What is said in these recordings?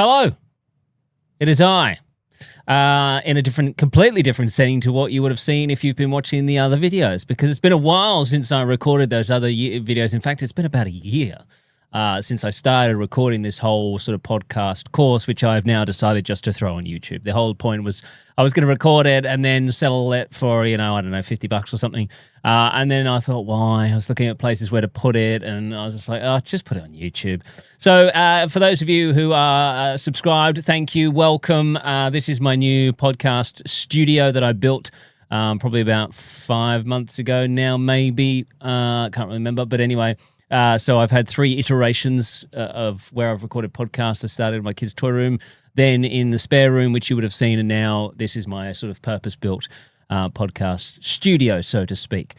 Hello, it is I, in a completely different setting to what you would have seen if you've been watching the other videos, because it's been a while since I recorded those other videos. In fact, it's been about a year since I started recording this whole sort of podcast course, which I've now decided just to throw on YouTube. The whole point was I was going to record it and then sell it for, I don't know, $50 or something. And then I thought, why? I was looking at places where to put it, and I was just like, just put it on YouTube. So for those of you who are subscribed, thank you. Welcome. This is my new podcast studio that I built probably about 5 months ago now, maybe. I can't remember. But anyway, so I've had 3 iterations of where I've recorded podcasts. I started in my kids' toy room, then in the spare room, which you would have seen, and now this is my sort of purpose-built podcast studio, so to speak.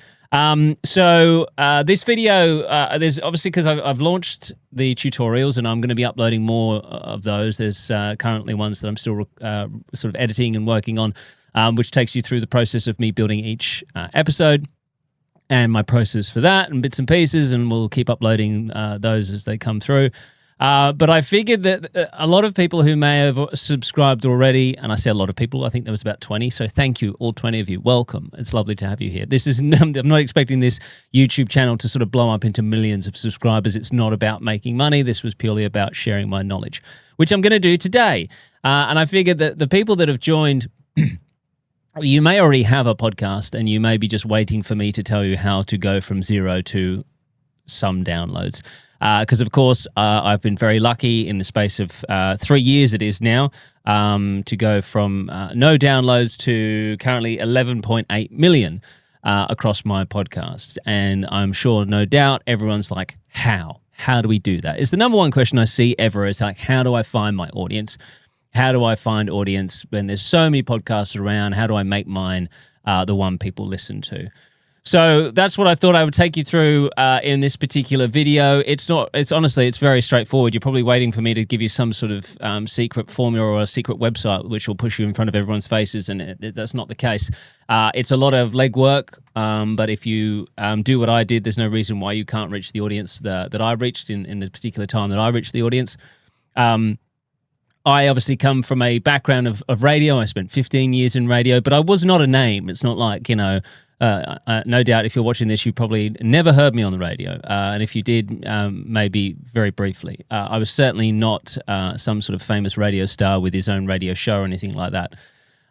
So this video, there's obviously, because I've launched the tutorials and I'm going to be uploading more of those. There's currently ones that I'm still sort of editing and working on, which takes you through the process of me building each episode and my process for that and bits and pieces, and we'll keep uploading those as they come through. But I figured that a lot of people who may have subscribed already, and I say a lot of people, I think there was about 20, so thank you, all 20 of you. Welcome. It's lovely to have you here. I'm not expecting this YouTube channel to sort of blow up into millions of subscribers. It's not about making money. This was purely about sharing my knowledge, which I'm going to do today. And I figured that the people that have joined, you may already have a podcast and you may be just waiting for me to tell you how to go from 0 to some downloads. Because, of course, I've been very lucky in the space of 3 years it is now to go from no downloads to currently 11.8 million across my podcast. And I'm sure, no doubt, everyone's like, how? How do we do that? It's the number one question I see ever is like, how do I find my audience? How do I find audience when there's so many podcasts around? How do I make mine the one people listen to? So that's what I thought I would take you through in this particular video. It's honestly, it's very straightforward. You're probably waiting for me to give you some sort of secret formula or a secret website which will push you in front of everyone's faces, and that's not the case. It's a lot of legwork, but if you do what I did, there's no reason why you can't reach the audience that I reached in the particular time that I reached the audience. I obviously come from a background of radio. I spent 15 years in radio, but I was not a name. It's not like, no doubt if you're watching this, you probably never heard me on the radio. And if you did, maybe very briefly. I was certainly not some sort of famous radio star with his own radio show or anything like that.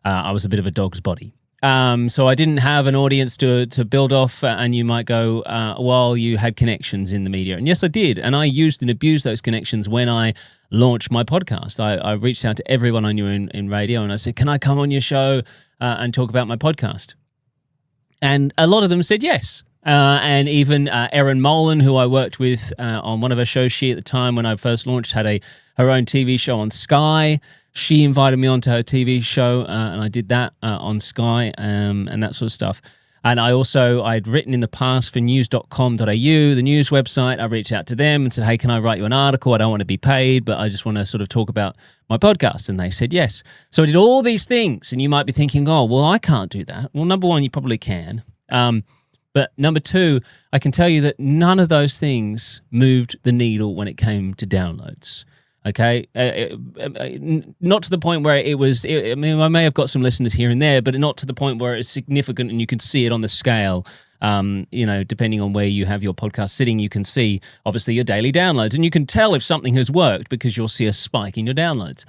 I was a bit of a dog's body. So I didn't have an audience to build off, and you might go, well, you had connections in the media. And yes, I did. And I used and abused those connections when I launched my podcast. I reached out to everyone I knew in radio, and I said, can I come on your show and talk about my podcast? And a lot of them said yes. And even Erin Molan, who I worked with on one of her shows, she at the time when I first launched had her own TV show on Sky. She invited me onto her TV show, and I did that on Sky and that sort of stuff. And I'd written in the past for news.com.au, the news website. I reached out to them and said, hey, can I write you an article? I don't want to be paid, but I just want to sort of talk about my podcast. And they said yes. So I did all these things, and you might be thinking, oh, well, I can't do that. Well, number one, you probably can. But number two, I can tell you that none of those things moved the needle when it came to downloads. Okay, not to the point where it was. I may have got some listeners here and there, but not to the point where it's significant and you can see it on the scale. Depending on where you have your podcast sitting, you can see obviously your daily downloads, and you can tell if something has worked because you'll see a spike in your downloads.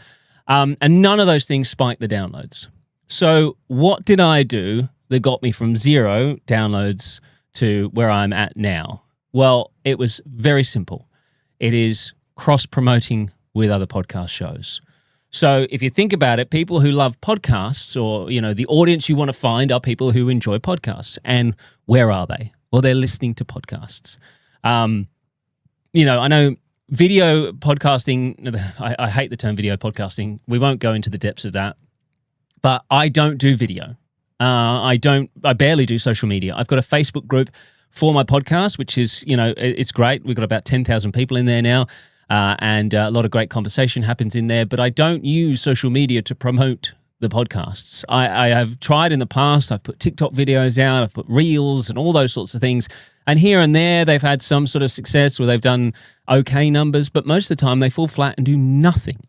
And none of those things spiked the downloads. So what did I do that got me from 0 downloads to where I'm at now? Well, it was very simple. It is cross-promoting with other podcast shows. So if you think about it, people who love podcasts, or, the audience you want to find are people who enjoy podcasts. And where are they? Well, they're listening to podcasts. I know video podcasting, I hate the term video podcasting. We won't go into the depths of that, but I don't do video. I barely do social media. I've got a Facebook group for my podcast, which is, it's great. We've got about 10,000 people in there now. And a lot of great conversation happens in there, but I don't use social media to promote the podcasts. I have tried in the past. I've put TikTok videos out, I've put reels and all those sorts of things. And here and there, they've had some sort of success where they've done okay numbers, but most of the time they fall flat and do nothing.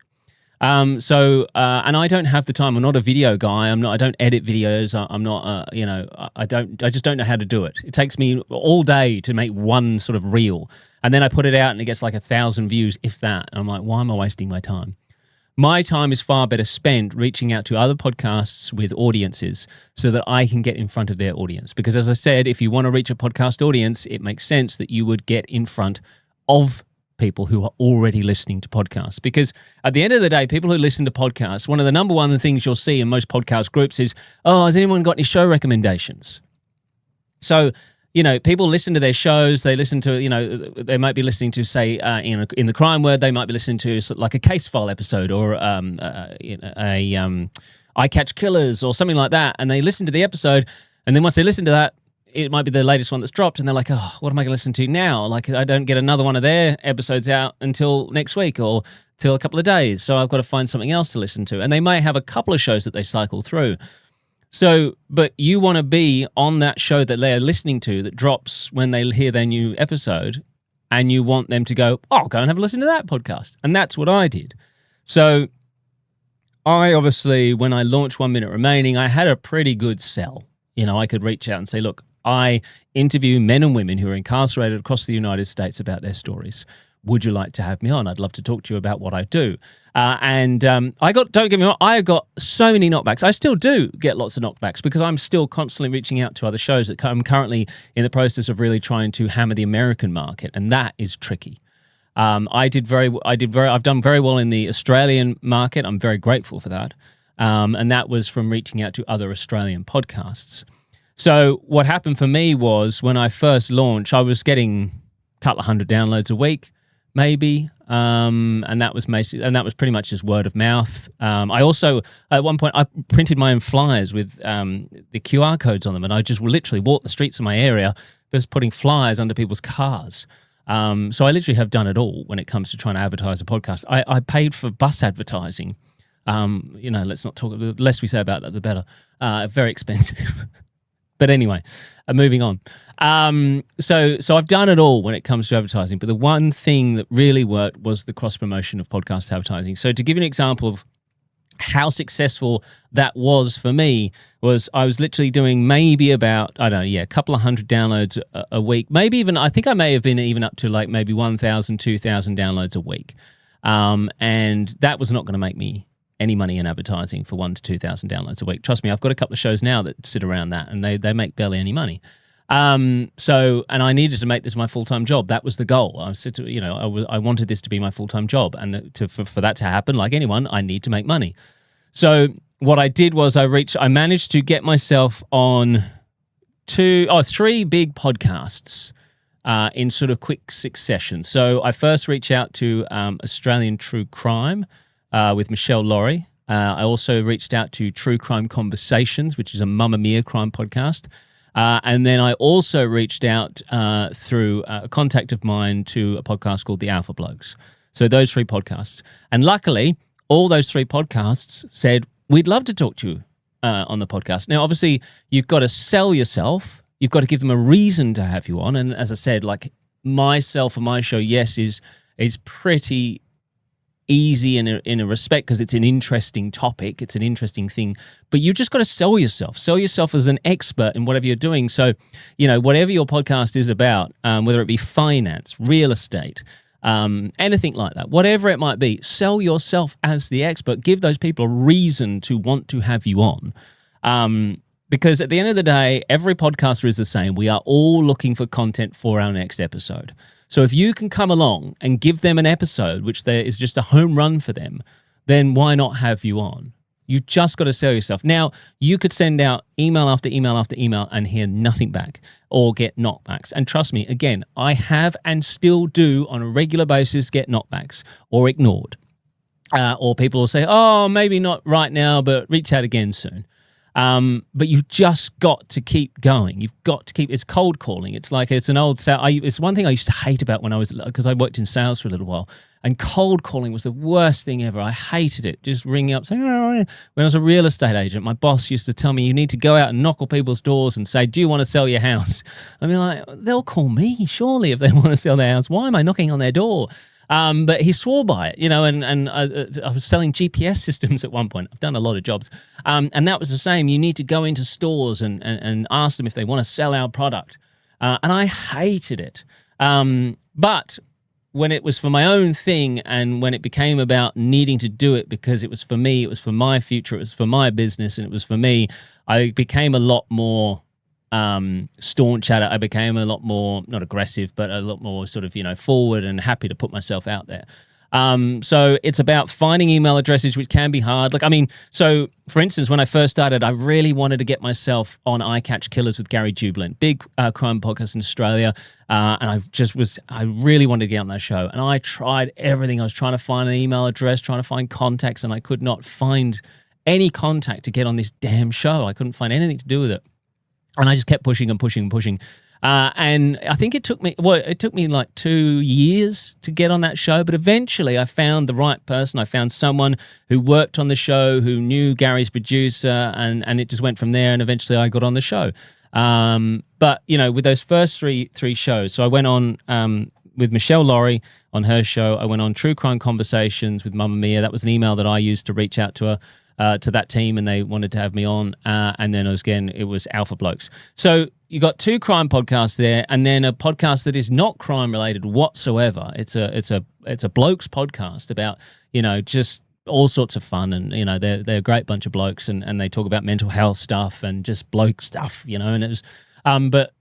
And I don't have the time. I'm not a video guy. I don't edit videos. I'm not, I just don't know how to do it. It takes me all day to make one sort of reel. And then I put it out and it gets like 1,000 views, if that. And I'm like, why am I wasting my time? My time is far better spent reaching out to other podcasts with audiences so that I can get in front of their audience. Because as I said, if you want to reach a podcast audience, it makes sense that you would get in front of people who are already listening to podcasts. Because at the end of the day, people who listen to podcasts, one of the number one things you'll see in most podcast groups is, oh, has anyone got any show recommendations? So, people listen to their shows. They listen to, they might be listening to, say, in the crime word, they might be listening to like a case file episode or I Catch Killers or something like that. And they listen to the episode. And then once they listen to that, it might be the latest one that's dropped. And they're like, oh, what am I going to listen to now? Like, I don't get another one of their episodes out until next week or till a couple of days. So I've got to find something else to listen to. And they may have a couple of shows that they cycle through. So, but you want to be on that show that they're listening to that drops when they hear their new episode, and you want them to go, oh, go and have a listen to that podcast. And that's what I did. So I obviously, when I launched 1 Minute Remaining, I had a pretty good sell. I could reach out and say, look, I interview men and women who are incarcerated across the United States about their stories. Would you like to have me on? I'd love to talk to you about what I do. Don't get me wrong, I got so many knockbacks. I still do get lots of knockbacks because I'm still constantly reaching out to other shows that I'm currently in the process of really trying to hammer the American market, and that is tricky. I've done very well in the Australian market. I'm very grateful for that. And that was from reaching out to other Australian podcasts. So what happened for me was when I first launched, I was getting a couple of hundred downloads a week, maybe. And that was pretty much just word of mouth. I also, at one point, I printed my own flyers with the QR codes on them, and I just literally walked the streets of my area just putting flyers under people's cars. So I literally have done it all when it comes to trying to advertise a podcast. I paid for bus advertising. Let's not talk, the less we say about that, the better. Very expensive. But anyway, moving on. So I've done it all when it comes to advertising, but the one thing that really worked was the cross-promotion of podcast advertising. So to give you an example of how successful that was for me, was I was literally doing maybe about, a couple of hundred downloads a week. Maybe even, I think I may have been even up to like maybe 1,000, 2,000 downloads a week. And that was not going to make me any money in advertising for 1,000 to 2,000 downloads a week. Trust me, I've got a couple of shows now that sit around that, and they make barely any money. And I needed to make this my full-time job. That was the goal. I wanted this to be my full-time job, and for that to happen, like anyone, I need to make money. So what I did was I managed to get myself on 3 big podcasts in sort of quick succession. So I first reached out to Australian True Crime with Michelle Laurie. I also reached out to True Crime Conversations, which is a Mamma Mia crime podcast. And then I also reached out through a contact of mine to a podcast called The Alpha Blokes. So those 3 podcasts. And luckily, all those 3 podcasts said, we'd love to talk to you on the podcast. Now, obviously, you've got to sell yourself. You've got to give them a reason to have you on. And as I said, like myself and my show, yes, is pretty easy in a respect because it's an interesting topic, it's an interesting thing, but you just got to sell yourself as an expert in whatever you're doing. So whatever your podcast is about, whether it be finance, real estate, anything like that, whatever it might be, sell yourself as the expert. Give those people a reason to want to have you on, because at the end of the day, every podcaster is the same. We are all looking for content for our next episode. So if you can come along and give them an episode, which there is just a home run for them, then why not have you on? You just got to sell yourself. Now, you could send out email after email after email and hear nothing back or get knockbacks. And trust me, again, I have and still do on a regular basis get knockbacks or ignored. Or people will say, oh, maybe not right now, but reach out again soon. But you've just got to keep going. You've got to keep, it's cold calling. It's like, it's an old, it's one thing I used to hate about when because I worked in sales for a little while, and cold calling was the worst thing ever. I hated it. Just ringing up saying, oh, yeah. When I was a real estate agent, my boss used to tell me, you need to go out and knock on people's doors and say, do you want to sell your house? I mean, like, they'll call me surely if they want to sell their house. Why am I knocking on their door? But he swore by it, and I was selling GPS systems at one point. I've done a lot of jobs. And that was the same. You need to go into stores and ask them if they want to sell our product. And I hated it. But when it was for my own thing and when it became about needing to do it because it was for me, it was for my future, it was for my business, and it was for me, I became a lot more staunch at it. I became a lot more, not aggressive, but a lot more sort of, forward and happy to put myself out there. So it's about finding email addresses, which can be hard. So for instance, when I first started, I really wanted to get myself on I Catch Killers with Gary Jubilant, big crime podcast in Australia. And I really wanted to get on that show. And I tried everything. I was trying to find an email address, trying to find contacts, and I could not find any contact to get on this damn show. I couldn't find anything to do with it. And I just kept pushing and pushing and pushing. And I think it took me like 2 years to get on that show, but eventually I found the right person. I found someone who worked on the show, who knew Gary's producer, and it just went from there, and eventually I got on the show. But, with those first three shows, so I went on with Michelle Laurie on her show. I went on True Crime Conversations with Mamma Mia. That was an email that I used to reach out to her. To that team, and they wanted to have me on, and then it was Alpha Blokes. So you got 2 crime podcasts there, and then a podcast that is not crime related whatsoever. It's a blokes podcast about just all sorts of fun, and they're a great bunch of blokes, and they talk about mental health stuff and just bloke stuff, and it was but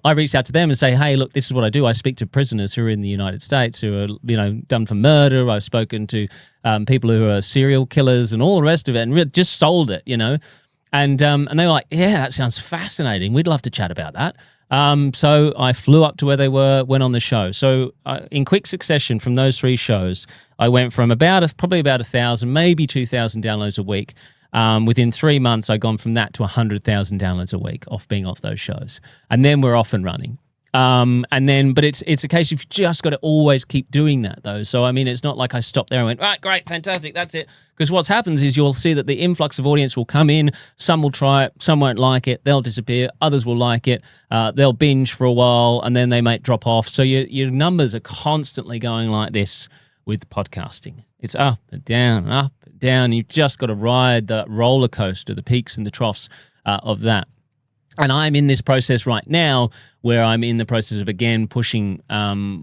I reached out to them and say, hey, look, this is what I do. I speak to prisoners who are in the United States who are, done for murder. I've spoken to people who are serial killers and all the rest of it, and really just sold it, And they were like, yeah, that sounds fascinating. We'd love to chat about that. So I flew up to where they were, went on the show. So in quick succession from those 3 shows, I went from probably about 1,000, maybe 2,000 downloads a week. Within 3 months, I'd gone from that to 100,000 downloads a week being off those shows. And then we're off and running. But it's a case of you just got to always keep doing that, though. So, it's not like I stopped there and went, right, great, fantastic, that's it. Because what happens is you'll see that the influx of audience will come in. Some will try it, some won't like it, they'll disappear, others will like it, they'll binge for a while, and then they might drop off. So your numbers are constantly going like this with podcasting. It's up and down and up and down. You've just got to ride the roller coaster, the peaks and the troughs of that. And I'm in this process right now where I'm in the process of, again, pushing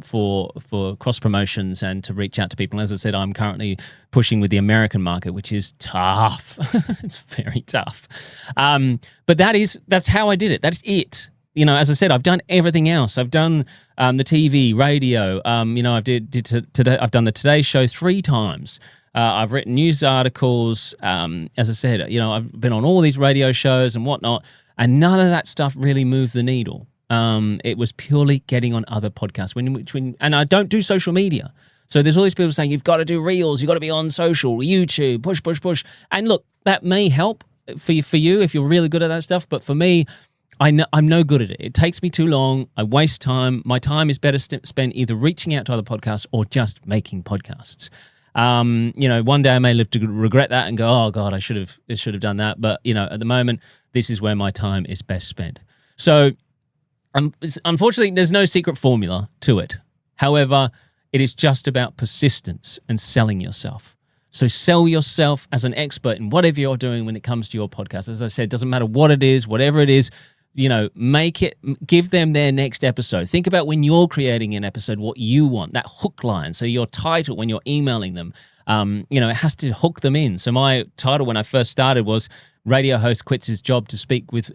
for cross promotions and to reach out to people. And as I said, I'm currently pushing with the American market, which is tough. It's very tough. But that's how I did it. That's it. As I said, I've done everything else. I've done the TV, radio. I've done the Today Show 3 times. I've written news articles. As I said, I've been on all these radio shows and whatnot, and none of that stuff really moved the needle. It was purely getting on other podcasts. And I don't do social media. So there's all these people saying, you've got to do reels, you've got to be on social, YouTube, push. And look, that may help for you if you're really good at that stuff. But for me, I'm no good at it. It takes me too long. I waste time. My time is better spent either reaching out to other podcasts or just making podcasts. One day I may live to regret that and go, oh God, I should have done that. But, at the moment, this is where my time is best spent. So unfortunately, there's no secret formula to it. However, it is just about persistence and selling yourself. So sell yourself as an expert in whatever you're doing when it comes to your podcast. As I said, it doesn't matter what it is, whatever it is, give them their next episode. Think about when you're creating an episode, what you want, that hook line. So your title, when you're emailing them, it has to hook them in. So my title when I first started was Radio Host Quits His Job to Speak with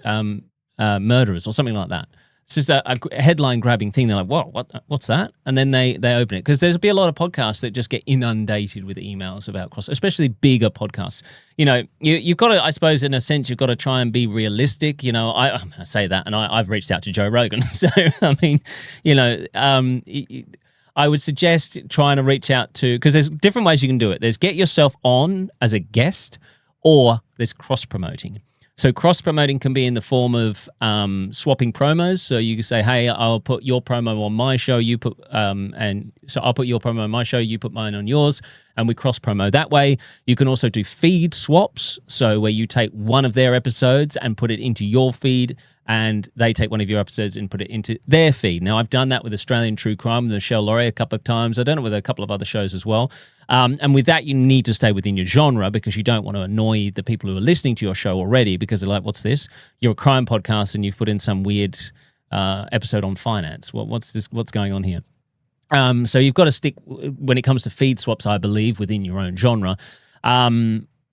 Murderers or something like that. It's just a headline grabbing thing. They're like, whoa, what's that? And then they open it. Because there's be a lot of podcasts that just get inundated with emails about cross, especially bigger podcasts. You've got to, I suppose, in a sense, you've got to try and be realistic. I say that, and I've reached out to Joe Rogan. So, I would suggest trying to reach out to, because there's different ways you can do it. There's get yourself on as a guest, or there's cross-promoting. So cross-promoting can be in the form of swapping promos. So you can say, hey, I'll put your promo on my show, you put, and so I'll put your promo on my show, you put mine on yours, and we cross-promo that way. You can also do feed swaps, so where you take one of their episodes and put it into your feed, and they take one of your episodes and put it into their feed. Now, I've done that with Australian True Crime with Michelle Laurie a couple of times. I've done it with a couple of other shows as well. And with that, you need to stay within your genre because you don't want to annoy the people who are listening to your show already because they're like, what's this? You're a crime podcast and you've put in some weird episode on finance. What's this? What's going on here? So you've got to stick, when it comes to feed swaps, I believe, within your own genre.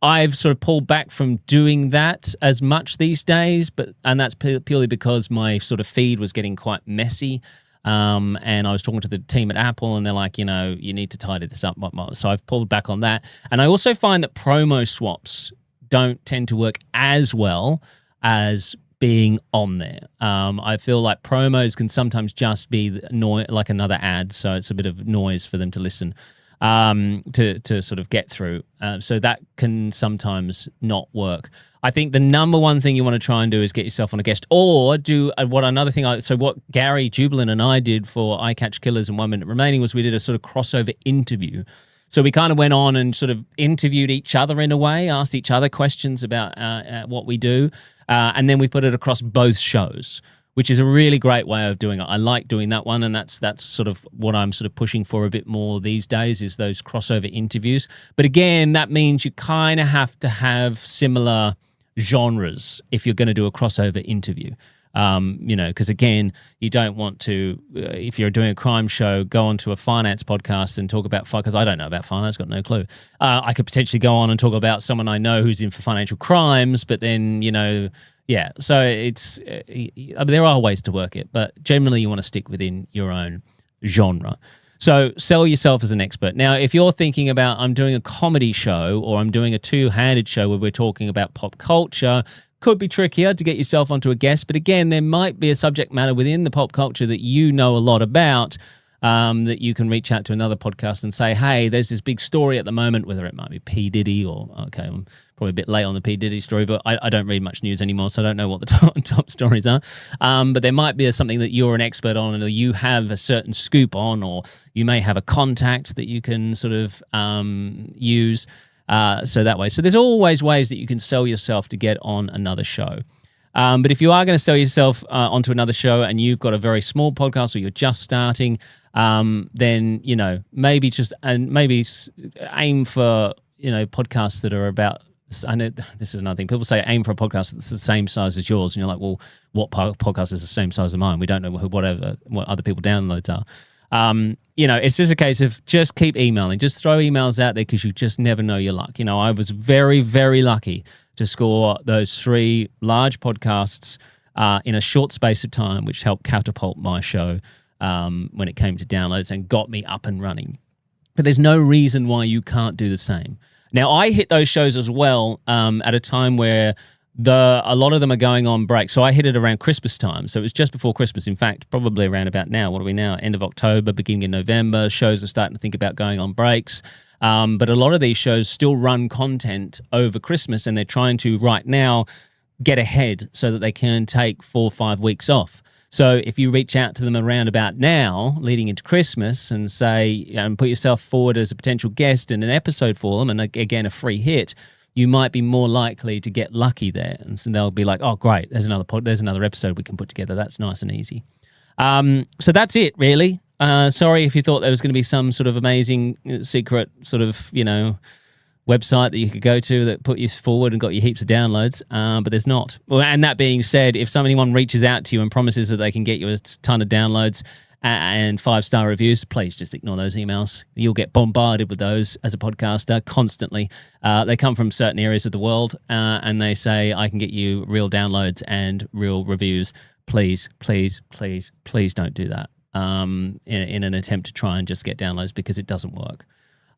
I've sort of pulled back from doing that as much these days, and that's purely because my sort of feed was getting quite messy. And I was talking to the team at Apple, and they're like, you need to tidy this up. So I've pulled back on that. And I also find that promo swaps don't tend to work as well as being on there. I feel like promos can sometimes just be like another ad, so it's a bit of noise for them to listen. To sort of get through. So that can sometimes not work. I think the number one thing you want to try and do is get yourself on a guest or do what Gary Jubilin and I did for I Catch Killers and 1 Minute Remaining was we did a sort of crossover interview. So we kind of went on and sort of interviewed each other in a way, asked each other questions about what we do, and then we put it across both shows, which is a really great way of doing it. I like doing that one, and that's sort of what I'm sort of pushing for a bit more these days is those crossover interviews. But again, that means you kind of have to have similar genres if you're going to do a crossover interview. Because again, you don't want to, if you're doing a crime show, go onto a finance podcast and talk about, because I don't know about finance, got no clue. I could potentially go on and talk about someone I know who's in for financial crimes, but then, yeah, so it's there are ways to work it, but generally you want to stick within your own genre. So sell yourself as an expert. Now, if you're thinking about I'm doing a comedy show or I'm doing a two-handed show where we're talking about pop culture, could be trickier to get yourself onto a guest, but again, there might be a subject matter within the pop culture that you know a lot about that you can reach out to another podcast and say, hey, there's this big story at the moment, whether it might be P. Diddy or, okay, I'm probably a bit late on the P. Diddy story, but I don't read much news anymore, so I don't know what the top stories are. But there might be something that you're an expert on or you have a certain scoop on, or you may have a contact that you can sort of use so that way. So there's always ways that you can sell yourself to get on another show. But if you are going to sell yourself onto another show and you've got a very small podcast or you're just starting, then, maybe aim for, podcasts that are about, I know this is another thing. People say aim for a podcast that's the same size as yours. And you're like, well, what podcast is the same size as mine? We don't know what other people downloads are. It's just a case of just keep emailing. Just throw emails out there because you just never know your luck. I was very, very lucky to score those 3 large podcasts in a short space of time, which helped catapult my show when it came to downloads and got me up and running. But there's no reason why you can't do the same. Now, I hit those shows as well at a time where a lot of them are going on break. So I hit it around Christmas time. So it was just before Christmas. In fact, probably around about now. What are we now? End of October, beginning of November. Shows are starting to think about going on breaks. But a lot of these shows still run content over Christmas, and they're trying to right now get ahead so that they can take 4 or 5 weeks off. So if you reach out to them around about now, leading into Christmas, and say, and put yourself forward as a potential guest in an episode for them, and again, a free hit, you might be more likely to get lucky there. And so they'll be like, oh, great, there's another episode we can put together. That's nice and easy. So that's it, really. Sorry if you thought there was going to be some sort of amazing secret sort of, website that you could go to that put you forward and got you heaps of downloads, but there's not. Well, and that being said, if anyone reaches out to you and promises that they can get you a ton of downloads and 5-star reviews, please just ignore those emails. You'll get bombarded with those as a podcaster constantly. They come from certain areas of the world and they say, I can get you real downloads and real reviews. Please, please, please, please don't do that in an attempt to try and just get downloads, because it doesn't work.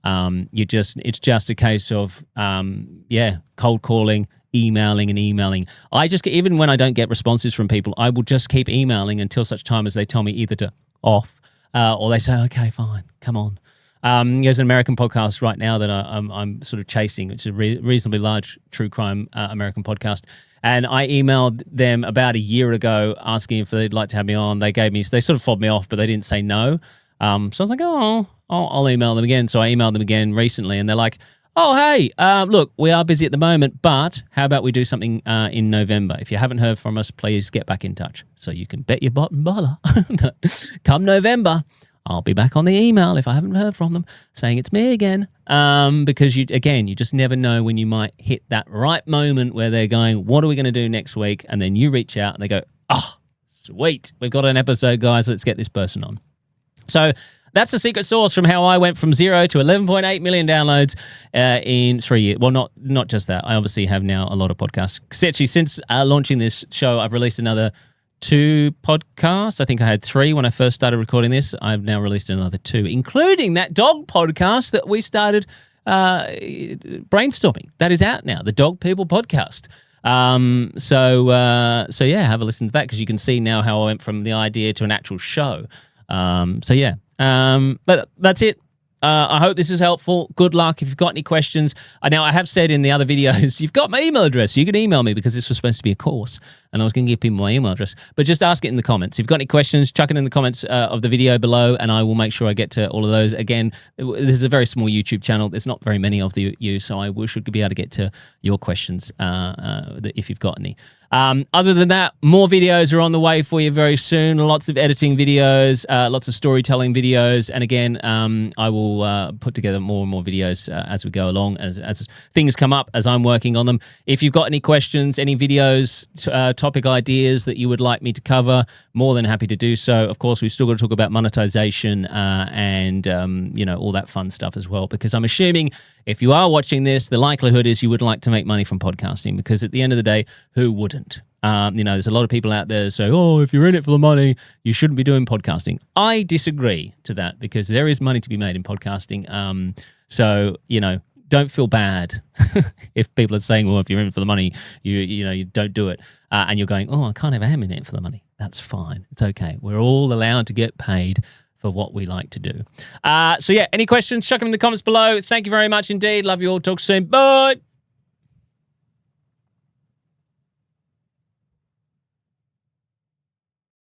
It's just a case of, cold calling, emailing. I just get, even when I don't get responses from people, I will just keep emailing until such time as they tell me either to off, or they say, okay, fine, come on. There's an American podcast right now that I'm sort of chasing, which is a reasonably large true crime American podcast. And I emailed them about a year ago asking if they'd like to have me on. They sort of fobbed me off, but they didn't say no. So I was like, I'll email them again. So I emailed them again recently, and they're like, oh, hey, look, we are busy at the moment, but how about we do something in November? If you haven't heard from us, please get back in touch so you can bet your bottom dollar. Come November, I'll be back on the email if I haven't heard from them saying it's me again. Because you just never know when you might hit that right moment where they're going, what are we going to do next week? And then you reach out and they go, oh, sweet, we've got an episode, guys. Let's get this person on. So that's the secret sauce from how I went from 0 to 11.8 million downloads in 3 years. Well, not just that. I obviously have now a lot of podcasts. Actually, since launching this show, I've released another 2 podcasts. I think I had 3 when I first started recording this. I've now released another 2, including that dog podcast that we started brainstorming. That is out now, the Dog People Podcast. So yeah, have a listen to that because you can see now how I went from the idea to an actual show. But that's it. I hope this is helpful. Good luck. If you've got any questions, now I have said in the other videos, you've got my email address. You can email me because this was supposed to be a course and I was going to give people my email address. But just ask it in the comments. If you've got any questions, chuck it in the comments of the video below and I will make sure I get to all of those. Again, this is a very small YouTube channel. There's not very many of you, so I should be able to get to your questions if you've got any. Other than that, more videos are on the way for you very soon. Lots of editing videos, lots of storytelling videos. And again, I will put together more and more videos as we go along, as things come up, as I'm working on them. If you've got any questions, any videos, topic ideas that you would like me to cover, more than happy to do so. Of course, we've still got to talk about monetization and all that fun stuff as well, because I'm assuming if you are watching this, the likelihood is you would like to make money from podcasting, because at the end of the day, who wouldn't? There's a lot of people out there that say, oh, if you're in it for the money, you shouldn't be doing podcasting. I disagree to that because there is money to be made in podcasting. Don't feel bad if people are saying, well, if you're in it for the money, you don't do it. And you're going, oh, I kind of am in it for the money. That's fine. It's okay. We're all allowed to get paid for what we like to do. Any questions, chuck them in the comments below. Thank you very much indeed. Love you all. Talk soon. Bye.